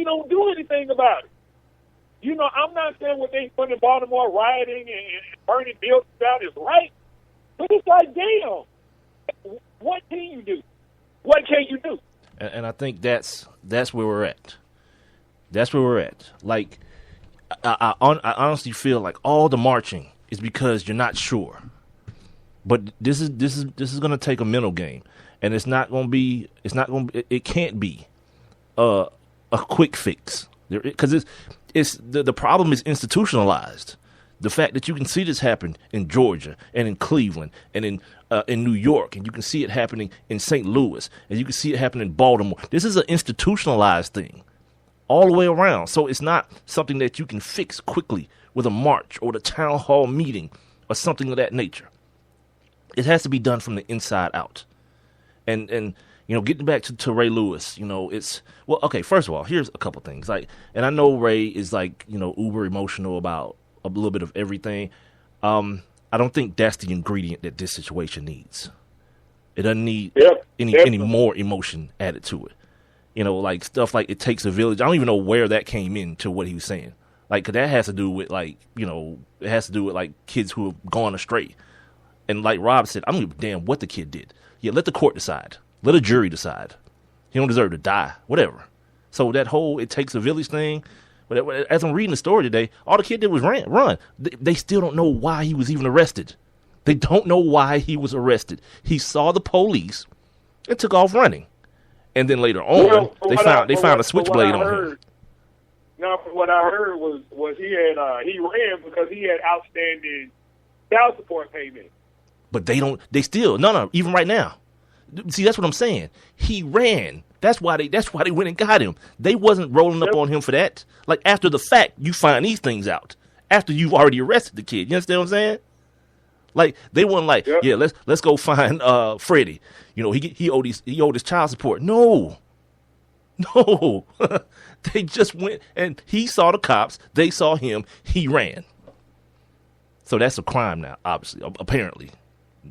don't do anything about it. You know, I'm not saying what they put in Baltimore, rioting and burning buildings out is right, but it's like, damn, what can you do? What can you do? And I think that's where we're at. That's where we're at. Like, I honestly feel like all the marching is because you're not sure. But this is going to take a mental game, and it can't be a quick fix, because the problem is institutionalized. The fact that you can see this happen in Georgia and in Cleveland and in New York, and you can see it happening in St. Louis, and you can see it happening in Baltimore. This is an institutionalized thing all the way around. So it's not something that you can fix quickly with a march or the town hall meeting or something of that nature. It has to be done from the inside out. And you know, getting back to Ray Lewis, you know, okay, first of all, here's a couple things. Like, and I know Ray is, like, you know, uber emotional about a little bit of everything. I don't think that's the ingredient that this situation needs. It doesn't need any more emotion added to it. You know, like stuff like it takes a village. I don't even know where that came into what he was saying. Like, 'cause that has to do with, like, you know, it has to do with, like, kids who have gone astray. And like Rob said, I don't give a damn what the kid did. Yeah, let the court decide. Let a jury decide. He don't deserve to die. Whatever. So that whole it takes a village thing, but as I'm reading the story today, all the kid did was run. They still don't know why he was even arrested. They don't know why he was arrested. He saw the police and took off running. And then later on, they found a switchblade on him. Now, what I heard was he ran because he had outstanding child support payments. But even right now. See, that's what I'm saying. He ran. That's why they went and got him. They wasn't rolling up on him for that. Like, after the fact, you find these things out. After you've already arrested the kid. You understand what I'm saying? Like, they weren't like, yeah, let's go find Freddie. You know, he owed his child support. No. They just went and he saw the cops. They saw him. He ran. So that's a crime now, obviously, apparently.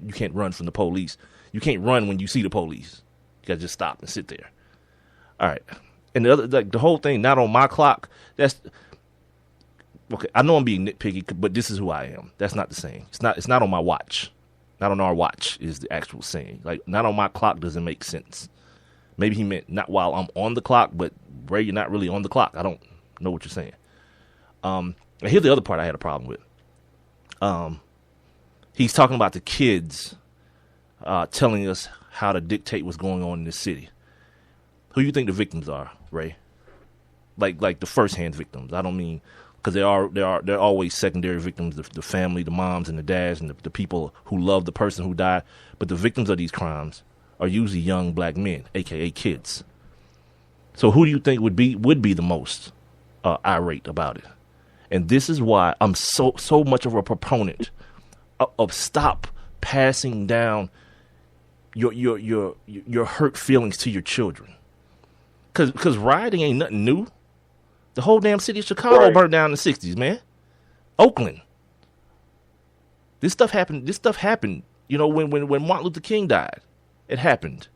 You can't run from the police. You can't run when you see the police. You gotta just stop and sit there. All right. And the whole thing, not on my clock, that's okay. I know I'm being nitpicky, but this is who I am. That's not the saying. It's not on my watch. Not on our watch is the actual saying. Like, not on my clock doesn't make sense. Maybe he meant not while I'm on the clock, but Ray, you're not really on the clock. I don't know what you're saying. And here's the other part I had a problem with. He's talking about the kids telling us how to dictate what's going on in this city. Who do you think the victims are, Ray? Like the first-hand victims. I don't mean, because they're always secondary victims, the family, the moms and the dads and the people who love the person who died. But the victims of these crimes are usually young black men, a.k.a. kids. So who do you think would be the most irate about it? And this is why I'm so much of a proponent of stop passing down your hurt feelings to your children. Because rioting ain't nothing new. The whole damn city of Chicago burned down in the 60s, man. Oakland. This stuff happened, you know, when Martin Luther King died. It happened.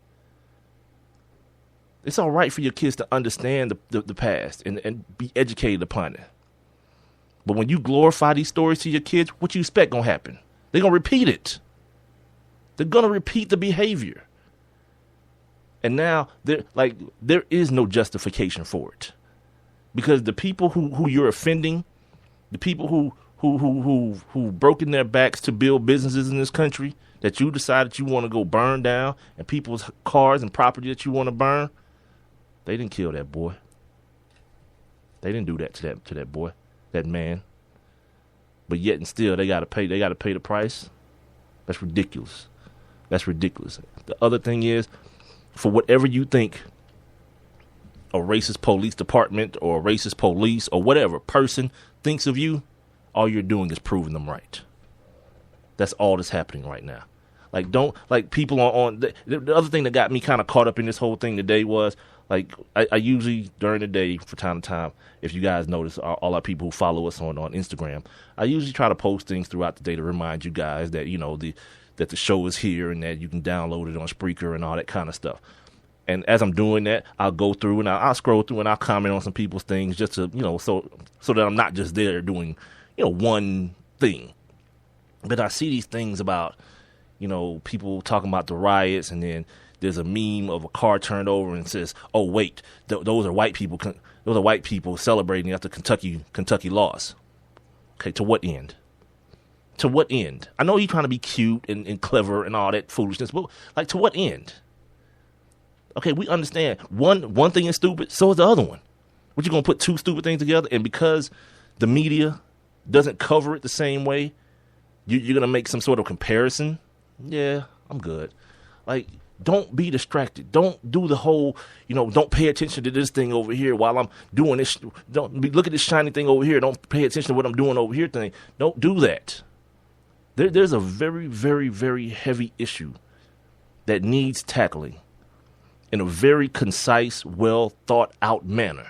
It's all right for your kids to understand the past and be educated upon it. But when you glorify these stories to your kids, what you expect gonna happen? They're gonna repeat it. They're gonna repeat the behavior. And now there is no justification for it. Because the people who you're offending, the people who broken their backs to build businesses in this country that you decided you want to go burn down, and people's cars and property that you want to burn, they didn't kill that boy. They didn't do that to that boy, that man. But yet and still they gotta pay the price. That's ridiculous. That's ridiculous. The other thing is, for whatever you think a racist police department or a racist police or whatever person thinks of you, all you're doing is proving them right. That's all that's happening right now. Like people on the other thing that got me kind of caught up in this whole thing today was, like, I usually during the day, from time to time, if you guys notice, all our people who follow us on Instagram, I usually try to post things throughout the day to remind you guys that, you know, that the show is here and that you can download it on Spreaker and all that kind of stuff. And as I'm doing that, I'll go through and I'll scroll through and I'll comment on some people's things just to, so that I'm not just there doing, one thing. But I see these things about, people talking about the riots, and then there's a meme of a car turned over and says, "Oh wait, those are white people. Those are white people celebrating after Kentucky lost." Okay, to what end? To what end? I know you're trying to be cute and clever and all that foolishness, but like, to what end? Okay, we understand one thing is stupid, so is the other one. What, you gonna put two stupid things together, and because the media doesn't cover it the same way, you're gonna make some sort of comparison? Yeah, I'm good. Like, don't be distracted. Don't do the whole, don't pay attention to this thing over here while I'm doing this. Look at this shiny thing over here. Don't pay attention to what I'm doing over here thing. Don't do that. There's a very, very, very heavy issue that needs tackling in a very concise, well thought out manner.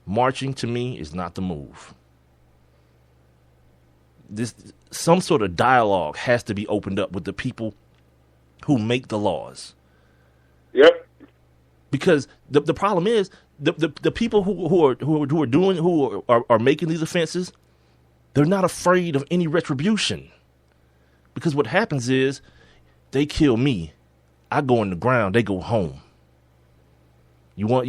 Marching, to me, is not the move. Some sort of dialogue has to be opened up with the people who make the laws. Yep. Because the problem is the people who are making these offenses, they're not afraid of any retribution. Because what happens is, they kill me, I go in the ground, they go home. You want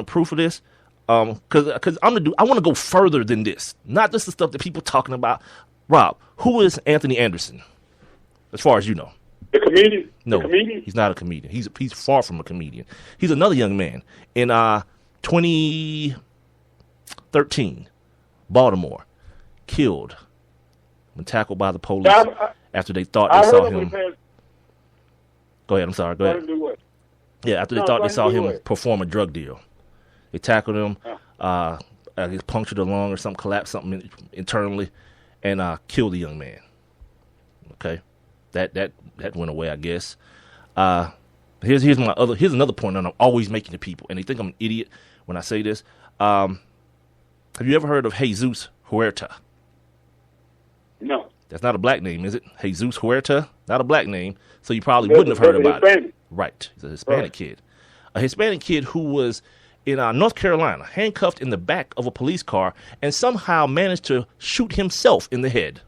proof of this? Because I want to go further than this. Not just the stuff that people talking about. Rob, who is Anthony Anderson, as far as you know? The comedian? No, the comedian? He's not a comedian. He's far from a comedian. He's another young man in 2013, Baltimore, killed when tackled by the police after they thought they saw him. Go ahead. I'm sorry. Go ahead. Yeah, after they thought they saw him perform a drug deal, they tackled him. He punctured a lung or something, collapsed something internally, and killed the young man. Okay, that went away, I guess. Here's another point that I'm always making to people, and they think I'm an idiot when I say this. Have you ever heard of Jesus Huerta? No. That's not a black name, is it? Jesus Huerta, not a black name, so you probably wouldn't have heard about it. Right, he's a Hispanic kid. A Hispanic kid who was in North Carolina, handcuffed in the back of a police car, and somehow managed to shoot himself in the head.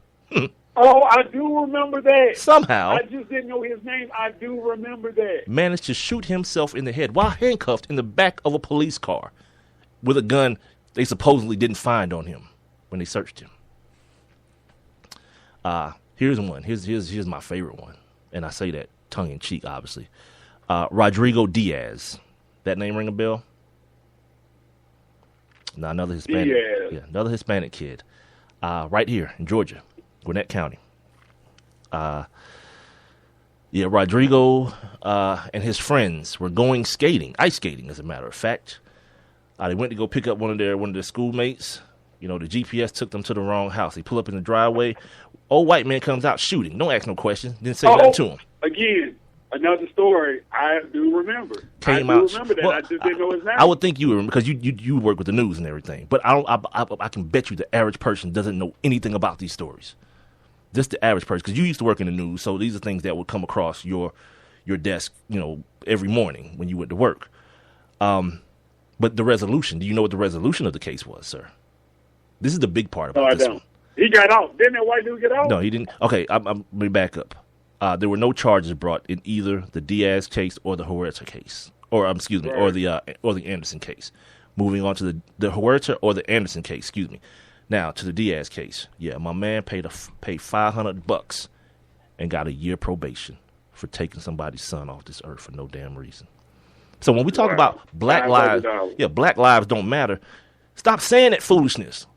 Oh, I do remember that. Somehow. I just didn't know his name. I do remember that. Managed to shoot himself in the head while handcuffed in the back of a police car with a gun they supposedly didn't find on him when they searched him. Here's one. Here's my favorite one, and I say that tongue in cheek, obviously. Rodrigo Diaz. That name ring a bell? No, another Hispanic. Diaz. Yeah, another Hispanic kid. Right here in Georgia, Gwinnett County. Rodrigo and his friends were going skating, ice skating, as a matter of fact. They went to go pick up one of their schoolmates. The GPS took them to the wrong house. They pull up in the driveway. Old white man comes out shooting. Don't ask no questions. Didn't say nothing to him. Again, another story I do remember. Remember that. Well, I just didn't know his name. I would think you were, because you work with the news and everything. But I can bet you the average person doesn't know anything about these stories. Just the average person, because you used to work in the news, so these are things that would come across your desk, every morning when you went to work. But the resolution, do you know what the resolution of the case was, sir? This is the big part about this one. He got out. Didn't that white dude get out? No, he didn't. Okay, let me back up. There were no charges brought in either the Diaz case or the Huerta case, or or the Anderson case. Moving on to the Huerta or the Anderson case. Excuse me. Now to the Diaz case. Yeah, my man paid $500 and got a year probation for taking somebody's son off this earth for no damn reason. So when we talk about black lives, black lives don't matter. Stop saying that foolishness.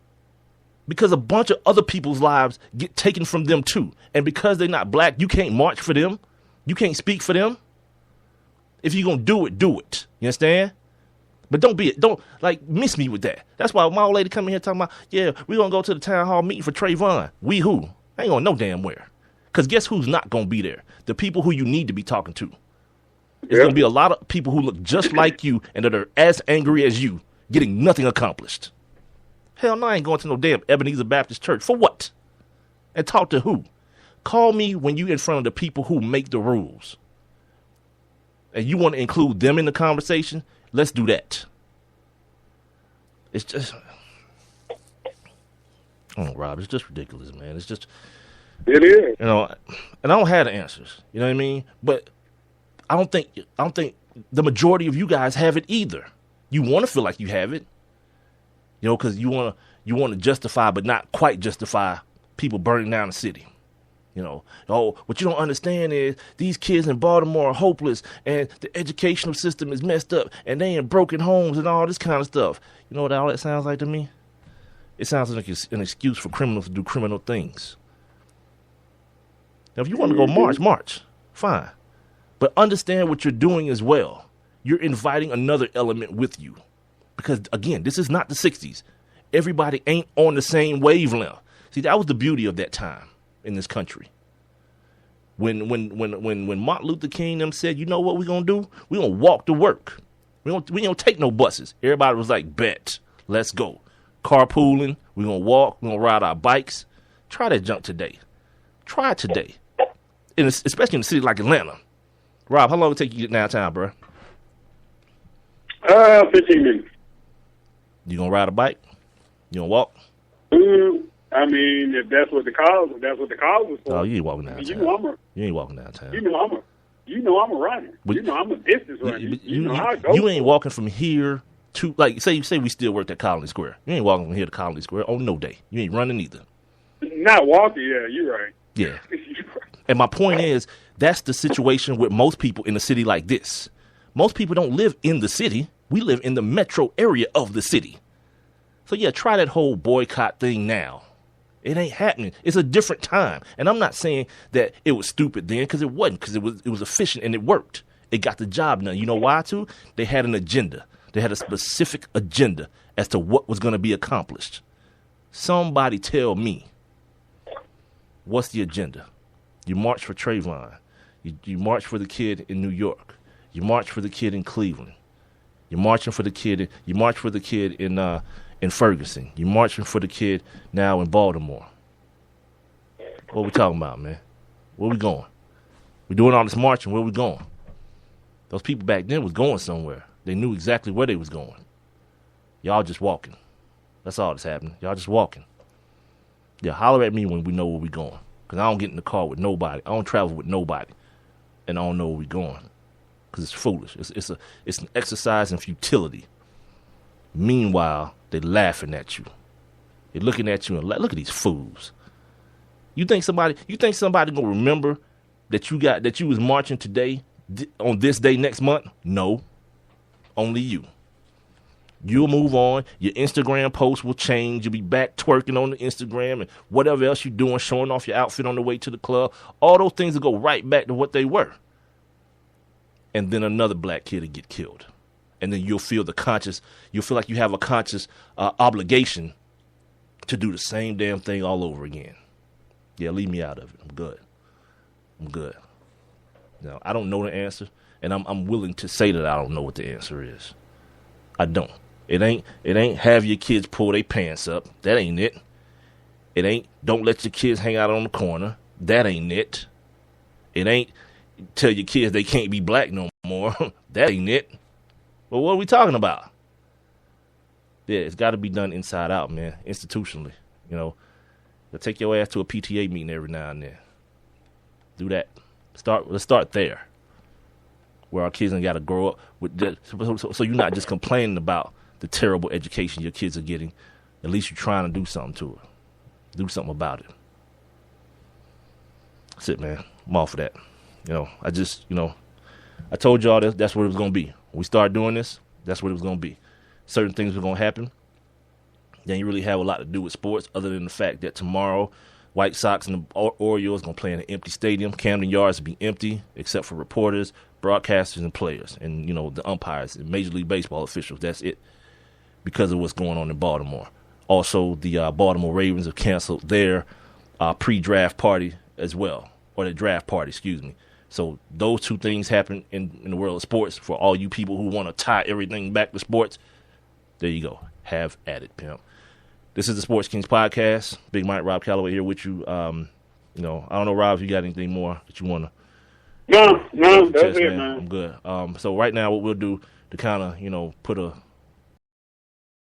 Because a bunch of other people's lives get taken from them too. And because they're not black, you can't march for them. You can't speak for them. If you're going to do it, do it. You understand? But don't miss me with that. That's why my old lady come in here talking about, we're going to go to the town hall meeting for Trayvon. We who? I ain't going no damn where. Because guess who's not going to be there? The people who you need to be talking to. There's going to be a lot of people who look just like you and that are as angry as you, getting nothing accomplished. Hell no, I ain't going to no damn Ebenezer Baptist Church. For what? And talk to who? Call me when you in front of the people who make the rules. and you want to include them in the conversation, let's do that. It's just, oh, Rob, it's just ridiculous, man. It's just, it is. And I don't have the answers. You know what I mean? But I don't think the majority of you guys have it either. You want to feel like you have it, because you want to justify, but not quite justify people burning down the city. What you don't understand is these kids in Baltimore are hopeless, and the educational system is messed up, and they in broken homes and all this kind of stuff. You know what all that sounds like to me? It sounds like an excuse for criminals to do criminal things. Now, if you want to go march, fine. But understand what you're doing as well. You're inviting another element with you. Because, again, this is not the 60s. Everybody ain't on the same wavelength. See, that was the beauty of that time in this country. When Martin Luther King them said, you know what we're going to do? We're going to walk to work. We don't take no buses. Everybody was like, bet, let's go. Carpooling, we're going to walk, we're going to ride our bikes. Try that junk today. Try it today. Especially in a city like Atlanta. Rob, how long it take you to get downtown, bro? 15 minutes. You gonna ride a bike? You gonna walk? I mean, if that's what the cause was for. Oh, you ain't walking downtown. You ain't walking downtown. I'm a runner. But, I'm a distance runner. You ain't walking from here to, like, say we still worked at Colony Square. You ain't walking from here to Colony Square on no day. You ain't running either. Not walking, yeah, you're right. Yeah. And my point is, that's the situation with most people in a city like this. Most people don't live in the city. We live in the metro area of the city. So, yeah, try that whole boycott thing now. It ain't happening. It's a different time. And I'm not saying that it was stupid then, because it wasn't, because it was efficient and it worked. It got the job done. You know why, too? They had an agenda. They had a specific agenda as to what was going to be accomplished. Somebody tell me, what's the agenda? You march for Trayvon. You march for the kid in New York. You march for the kid in Cleveland. You're marching for the kid. You march for the kid in Ferguson. You're marching for the kid now in Baltimore. What we talking about, man? Where we going? We doing all this marching. Where we going? Those people back then was going somewhere. They knew exactly where they was going. Y'all just walking. That's all that's happening. Y'all just walking. Yeah, holler at me when we know where we going. Because I don't get in the car with nobody. I don't travel with nobody. And I don't know where we going. Because it's foolish. It's an exercise in futility. Meanwhile, they're laughing at you. They're looking at you and look at these fools. You think somebody gonna remember that you was marching today on this day next month? No. Only you. You'll move on. Your Instagram post will change. You'll be back twerking on the Instagram and whatever else you're doing, showing off your outfit on the way to the club. All those things will go right back to what they were. And then another black kid will get killed. And then you'll feel like you have a conscious obligation to do the same damn thing all over again. Yeah, leave me out of it. I'm good. Now, I don't know the answer, and I'm willing to say that I don't know what the answer is. I don't. It ain't have your kids pull their pants up. That ain't it. It ain't don't let your kids hang out on the corner. That ain't it. It ain't tell your kids they can't be black no more. That ain't it. Well, what are we talking about? Yeah, it's got to be done inside out, man, institutionally. You'll take your ass to a PTA meeting every now and then. Do that. Let's start there, where our kids ain't got to grow up with that. So you're not just complaining about the terrible education your kids are getting. At least you're trying to do something to it. Do something about it. That's it, man. I'm all for that. I told y'all that's what it was going to be. When we start doing this, that's what it was going to be. Certain things were going to happen. They ain't really have a lot to do with sports other than the fact that tomorrow White Sox and the Orioles going to play in an empty stadium. Camden Yards will be empty except for reporters, broadcasters, and players. And, the umpires and Major League Baseball officials. That's it because of what's going on in Baltimore. Also, the Baltimore Ravens have canceled their pre-draft party as well. Or their draft party, excuse me. So those two things happen in the world of sports. For all you people who want to tie everything back to sports, there you go. Have at it, pimp. This is the Sports Kings Podcast. Big Mike, Rob Calloway here with you. I don't know, Rob, if you got anything more that you want to No, that's Chess, it, man. man. I'm good. So right now, what we'll do to kind of, put a